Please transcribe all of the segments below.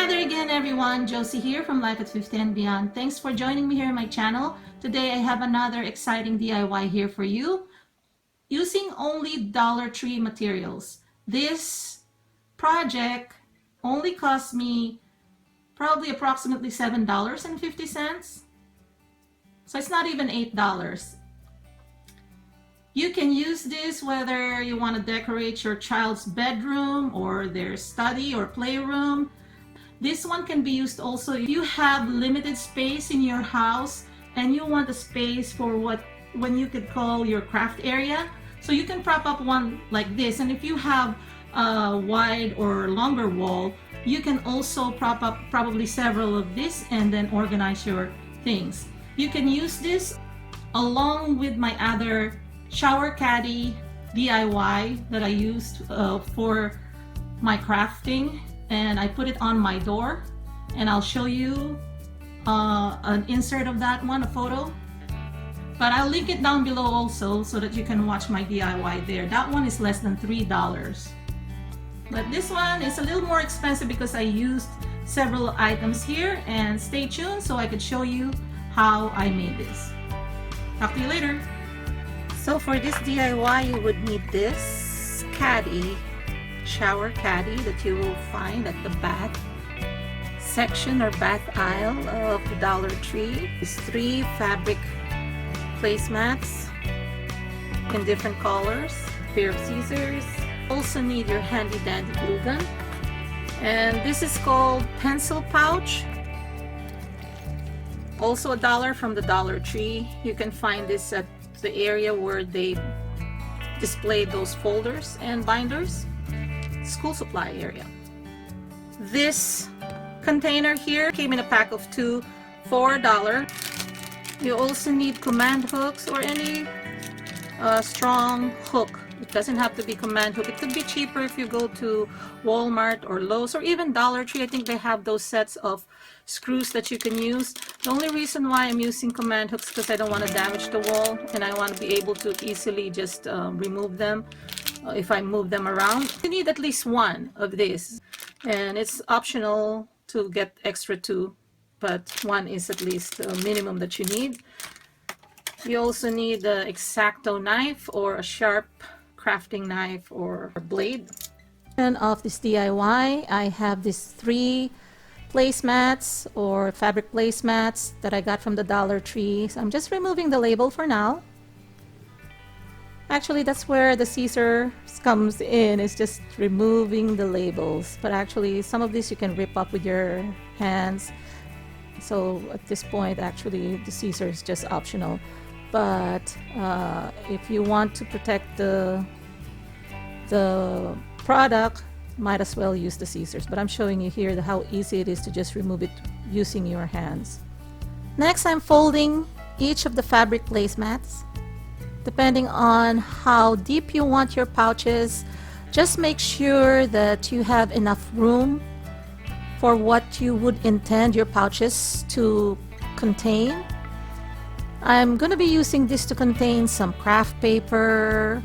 Hi there again everyone, Josie here from Life at 50 and Beyond. Thanks for joining me here on my channel. Today I have another exciting DIY here for you using only Dollar Tree materials. This project only cost me probably approximately $7.50. So it's not even $8. You can use this whether you want to decorate your child's bedroom or their study or playroom. This one can be used also if you have limited space in your house and you want a space for when you could call your craft area. So you can prop up one like this, and if you have a wide or longer wall, you can also prop up probably several of this and then organize your things. You can use this along with my other shower caddy DIY that I used for my crafting, and I put it on my door, and I'll show you an insert of that one, a photo, but I'll link it down below also so that you can watch my DIY there. That one is less than $3, but this one is a little more expensive because I used several items here. And stay tuned so I could show you how I made this. Talk to you later. So for this DIY you would need this caddy, shower caddy, that you will find at the bath section or bath aisle of the Dollar Tree. These 3 fabric placemats in different colors, a pair of scissors. Also need your handy dandy glue gun, and this is called pencil pouch, also $1 from the Dollar Tree. You can find this at the area where they display those folders and binders, school supply area. This container here came in a pack of 2 for $1. You also need command hooks or any strong hook. It doesn't have to be command hook. It could be cheaper if you go to Walmart or Lowe's or even Dollar Tree. I think they have those sets of screws that you can use. The only reason why I'm using command hooks is because I don't want to damage the wall, and I want to be able to easily just remove them if I move them around. You need at least 1 of these, and it's optional to get extra 2, but 1 is at least the minimum that you need. You also need the X-Acto knife or a sharp crafting knife or a blade. And of this DIY, I have these 3 placemats or fabric placemats that I got from the Dollar Tree. So I'm just removing the label for now. Actually, that's where the scissors comes in, is just removing the labels. But actually, some of this you can rip up with your hands. So at this point, actually, the scissors is just optional. But if you want to protect the product, might as well use the scissors. But I'm showing you here how easy it is to just remove it using your hands. Next, I'm folding each of the fabric placemats. Depending on how deep you want your pouches, just make sure that you have enough room for what you would intend your pouches to contain. I'm going to be using this to contain some craft paper,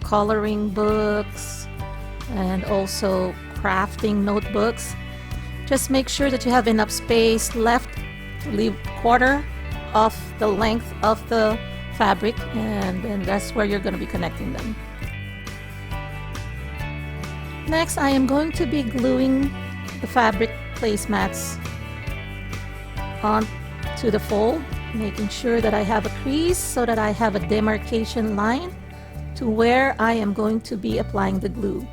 coloring books, and also crafting notebooks. Just make sure that you have enough space left to leave 1/4 of the length of the fabric, and then that's where you're going to be connecting them. Next, I am going to be gluing the fabric placemats onto the fold, making sure that I have a crease so that I have a demarcation line to where I am going to be applying the glue.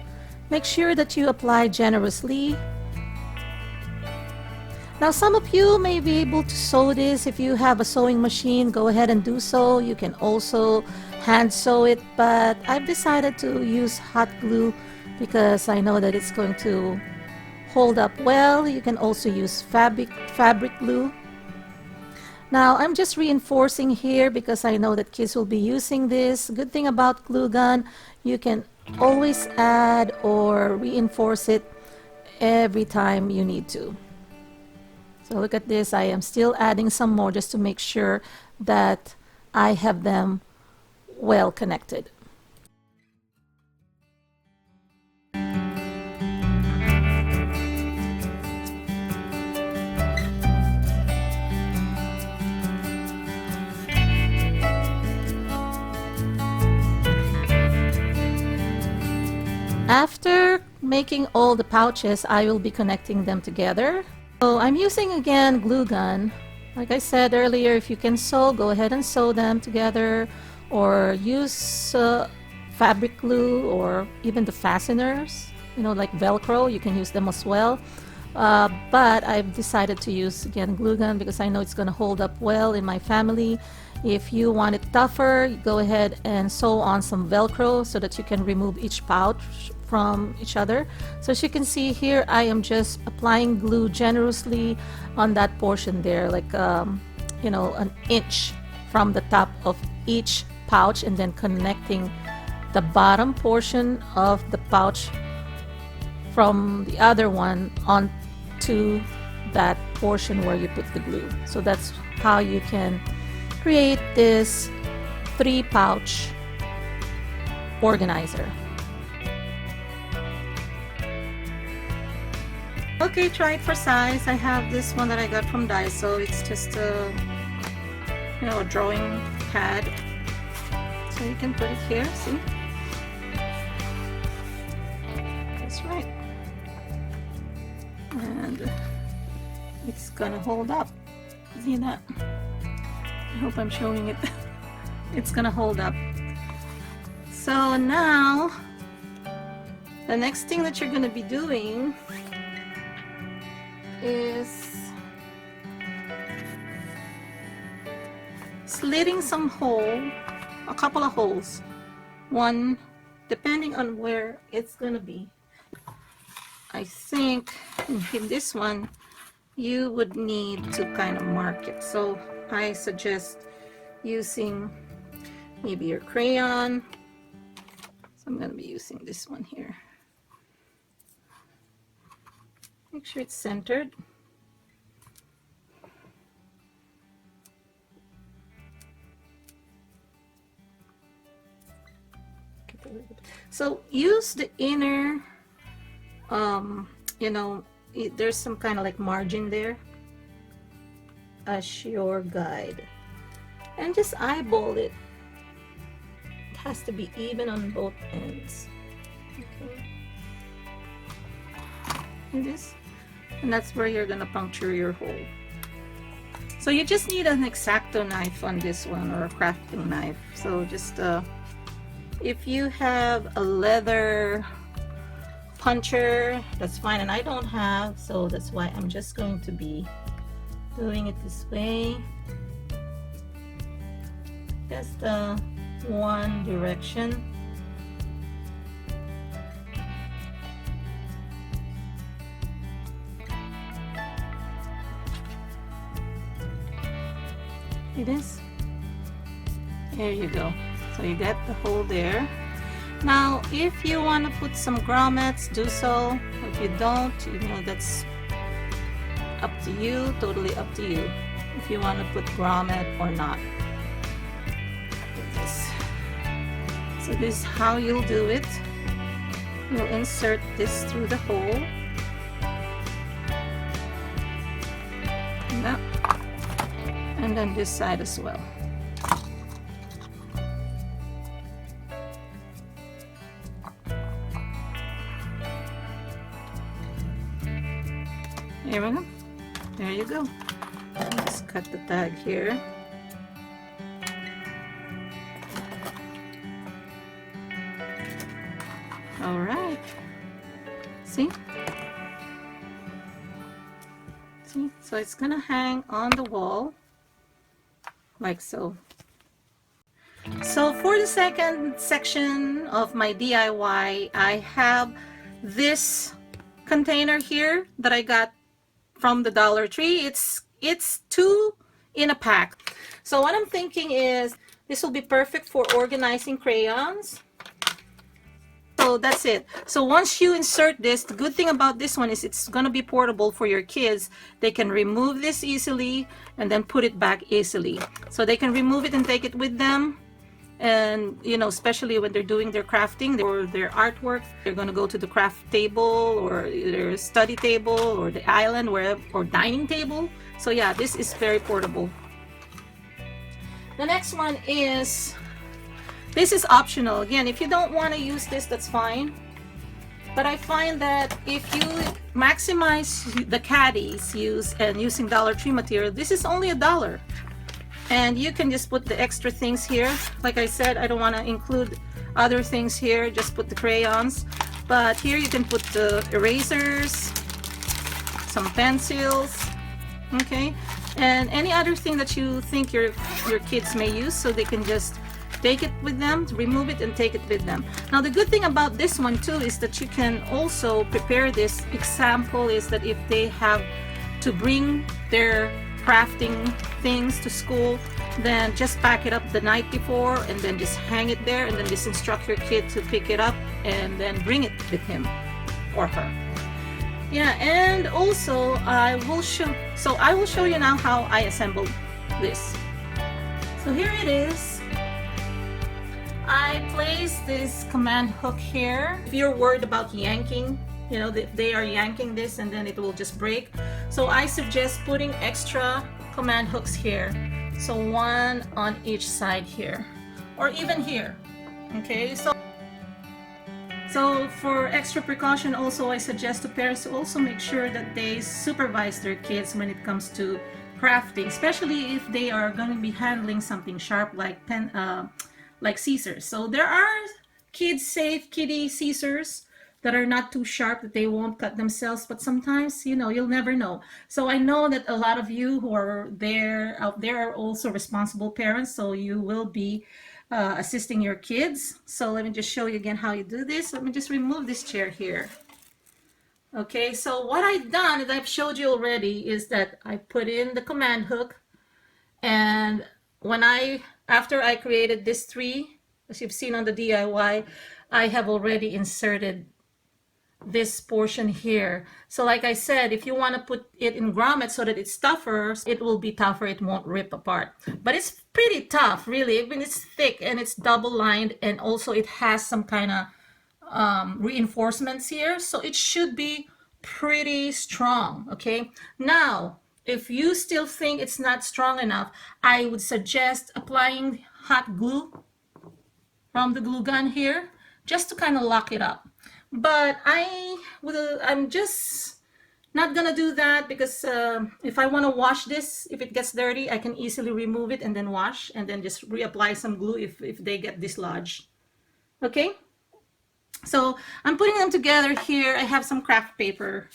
Make sure that you apply generously. Now, some of you may be able to sew this. If you have a sewing machine, go ahead and do so. You can also hand sew it, but I've decided to use hot glue because I know that it's going to hold up well. You can also use fabric glue. Now, I'm just reinforcing here because I know that kids will be using this. Good thing about glue gun, you can always add or reinforce it every time you need to. So look at this, I am still adding some more just to make sure that I have them well connected. After making all the pouches, I will be connecting them together. So I'm using again glue gun. Like I said earlier, if you can sew, go ahead and sew them together, or use fabric glue, or even the fasteners, you know, like Velcro, you can use them as well. But I've decided to use again glue gun because I know it's going to hold up well in my family. If you want it tougher, go ahead and sew on some Velcro so that you can remove each pouch from each other. So as you can see here, I am just applying glue generously on that portion there, like you know, an inch from the top of each pouch, and then connecting the bottom portion of the pouch from the other one onto that portion where you put the glue. So that's how you can create this 3-pouch organizer. Okay, try it for size. I have this one that I got from Daiso. It's just a, you know, a drawing pad. So you can put it here, see? That's right. And it's gonna hold up. See that? I hope I'm showing it. It's gonna hold up. So now, the next thing that you're gonna be doing is slitting some hole, a couple of holes, one depending on where it's gonna be. I think in this one you would need to kind of mark it, so I suggest using maybe your crayon. So I'm gonna be using this one here. Make sure it's centered. So use the inner, you know, there's some kind of like margin there as your guide, and just eyeball it. It has to be even on both ends. Okay. Like this. And that's where you're gonna puncture your hole. So you just need an X-Acto knife on this one, or a crafting knife. So just if you have a leather puncher, that's fine, and I don't have, so that's why I'm just going to be doing it this way. Just one direction. It is. There you go. So you get the hole there. Now, if you want to put some grommets, do so. If you don't, you know, that's up to you, totally up to you. If you want to put grommet or not. Like this. So this is how you'll do it. You'll insert this through the hole. Like that. And then this side as well. There we go. There you go. Just cut the tag here. All right. See? See? So it's gonna hang on the wall like so. So for the second section of my DIY, I have this container here that I got from the Dollar Tree. It's 2 in a pack. So what I'm thinking is this will be perfect for organizing crayons. So that's it. So once you insert this, the good thing about this one is it's gonna be portable for your kids. They can remove this easily and then put it back easily. So they can remove it and take it with them. And you know, especially when they're doing their crafting or their artwork, they're going to go to the craft table or their study table or the island, wherever, or dining table. So yeah, this is very portable. The next one is, this is optional. Again, if you don't want to use this, that's fine. But I find that if you maximize the caddies using Dollar Tree material, this is only $1. And you can just put the extra things here. Like I said, I don't want to include other things here, just put the crayons. But here you can put the erasers, some pencils, okay? And any other thing that you think your kids may use, so they can just take it with them, remove it and take it with them. Now the good thing about this one too is that you can also prepare this. Example is that if they have to bring their crafting things to school, then just pack it up the night before and then just hang it there, and then just instruct your kid to pick it up and then bring it with him or her. Yeah, and also I will show you now how I assembled this. So here it is. I place this command hook here. If you're worried about yanking, you know, they are yanking this and then it will just break. So I suggest putting extra command hooks here. So one on each side here, or even here. Okay, so for extra precaution also, I suggest to parents to also make sure that they supervise their kids when it comes to crafting, especially if they are going to be handling something sharp like like scissors. So there are kid-safe kiddie scissors that are not too sharp, that they won't cut themselves, but sometimes, you know, you'll never know. So I know that a lot of you who are out there are also responsible parents, so you will be assisting your kids. So let me just show you again how you do this. Let me just remove this chair here. Okay, so what I've done, as I've showed you already, is that I put in the command hook, and after I created this tree, as you've seen on the DIY, I have already inserted this portion here. So like I said, if you want to put it in grommets so that it's tougher, it will be tougher, it won't rip apart. But it's pretty tough, really. I mean, it's thick and it's double lined, and also it has some kind of reinforcements here, so it should be pretty strong. Okay, now if you still think it's not strong enough, I would suggest applying hot glue from the glue gun here, just to kind of lock it up. But I'm just not gonna do that, because if I want to wash this, if it gets dirty, I can easily remove it and then wash, and then just reapply some glue if they get dislodged. Okay, so I'm putting them together here. I have some craft paper,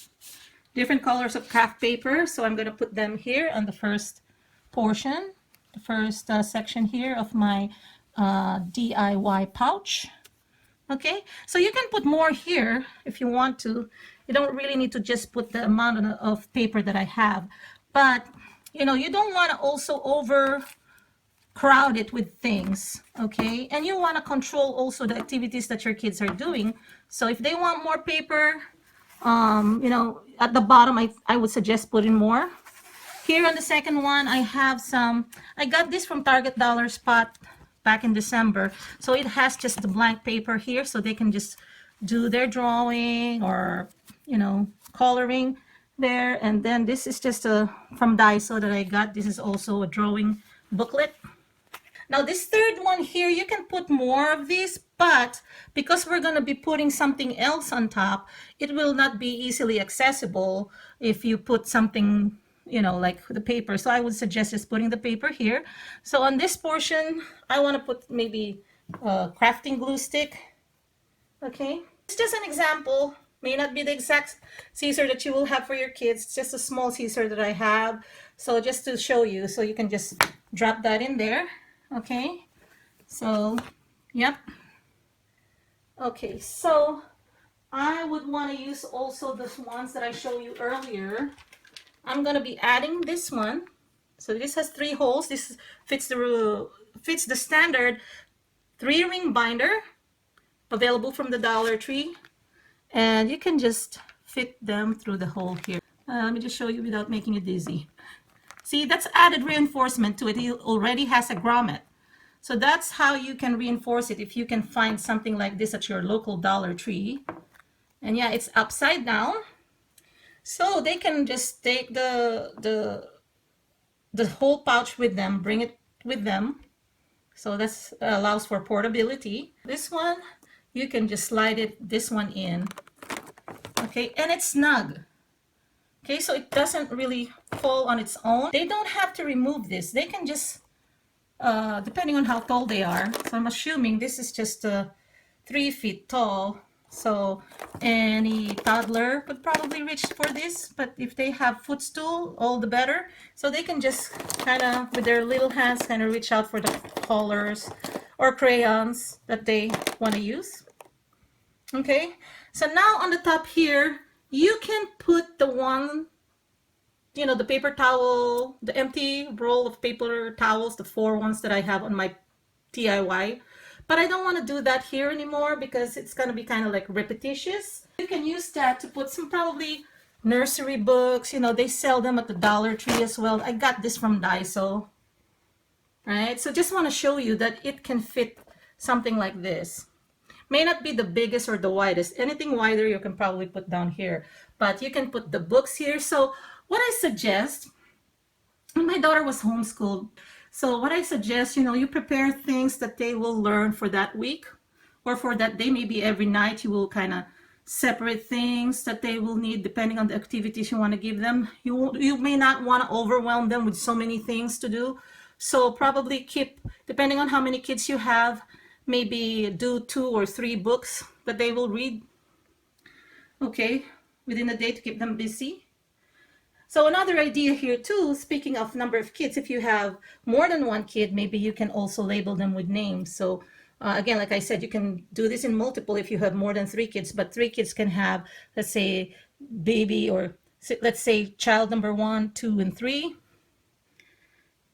different colors of craft paper, so I'm going to put them here on the first portion, the first section here of my DIY pouch. Okay, so you can put more here if you want to. You don't really need to just put the amount of paper that I have, but you know, you don't want to also overcrowd it with things. Okay, and you want to control also the activities that your kids are doing. So if they want more paper, you know, at the bottom I would suggest putting more. Here on the second one, I have I got this from Target Dollar Spot back in December. So it has just the blank paper here, so they can just do their drawing or, you know, coloring there. And then this is just from Daiso that I got. This is also a drawing booklet. Now this third one here, you can put more of these, but because we're going to be putting something else on top, it will not be easily accessible if you put something, you know, like the paper. So I would suggest just putting the paper here. So on this portion, I want to put maybe a crafting glue stick. Okay, it's just an example. May not be the exact scissor that you will have for your kids. It's just a small scissor that I have. So just to show you, so you can just drop that in there. Okay, so yep. Okay, so I would want to use also the ones that I showed you earlier. I'm going to be adding this one. So this has 3 holes. This fits the standard 3-ring binder available from the Dollar Tree, and you can just fit them through the hole here. Let me just show you without making it dizzy. See, that's added reinforcement to it. It already has a grommet. So that's how you can reinforce it if you can find something like this at your local Dollar Tree. And yeah, it's upside down. So they can just take the whole pouch with them, bring it with them. So that allows for portability. This one, you can just slide this one in Okay, and it's snug. Okay, so it doesn't really fall on its own. They don't have to remove this. They can just, depending on how tall they are. So I'm assuming this is just 3 feet tall. So any toddler could probably reach for this, but if they have footstool, all the better. So they can just kind of, with their little hands, kind of reach out for the colors or crayons that they want to use. Okay, so now on the top here, you can put the one, you know, the paper towel, the empty roll of paper towels, the 4 ones that I have on my DIY. But I don't want to do that here anymore because it's going to be kind of like repetitious. You can use that to put some probably nursery books. You know, they sell them at the Dollar Tree as well. I got this from Daiso. Right? So just want to show you that it can fit something like this. May not be the biggest or the widest. Anything wider you can probably put down here. But you can put the books here. So what I suggest, my daughter was homeschooled. So what I suggest, you know, you prepare things that they will learn for that week or for that day. Maybe every night you will kind of separate things that they will need depending on the activities you want to give them. You may not want to overwhelm them with so many things to do. So probably keep, depending on how many kids you have, maybe do 2 or 3 books that they will read, okay, within a day to keep them busy. So another idea here too, speaking of number of kids, if you have more than 1 kid, maybe you can also label them with names. So again, like I said, you can do this in multiple if you have more than 3 kids, but 3 kids can have, let's say, baby, or let's say child number 1, 2, and 3.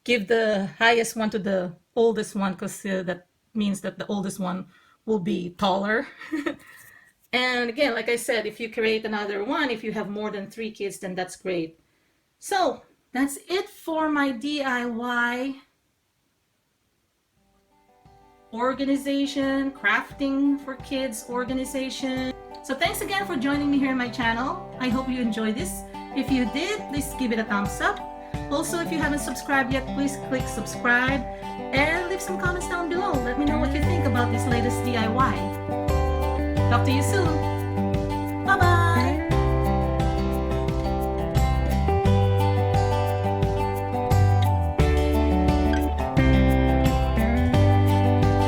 Give the highest one to the oldest one because that means that the oldest one will be taller. And again, like I said, if you create another one, if you have more than 3 kids, then that's great. So that's it for my DIY organization, crafting for kids organization. So thanks again for joining me here on my channel. I hope you enjoyed this. If you did, please give it a thumbs up. Also, if you haven't subscribed yet, please click subscribe and leave some comments down below. Let me know what you think about this latest DIY. Talk to you soon. Bye-bye.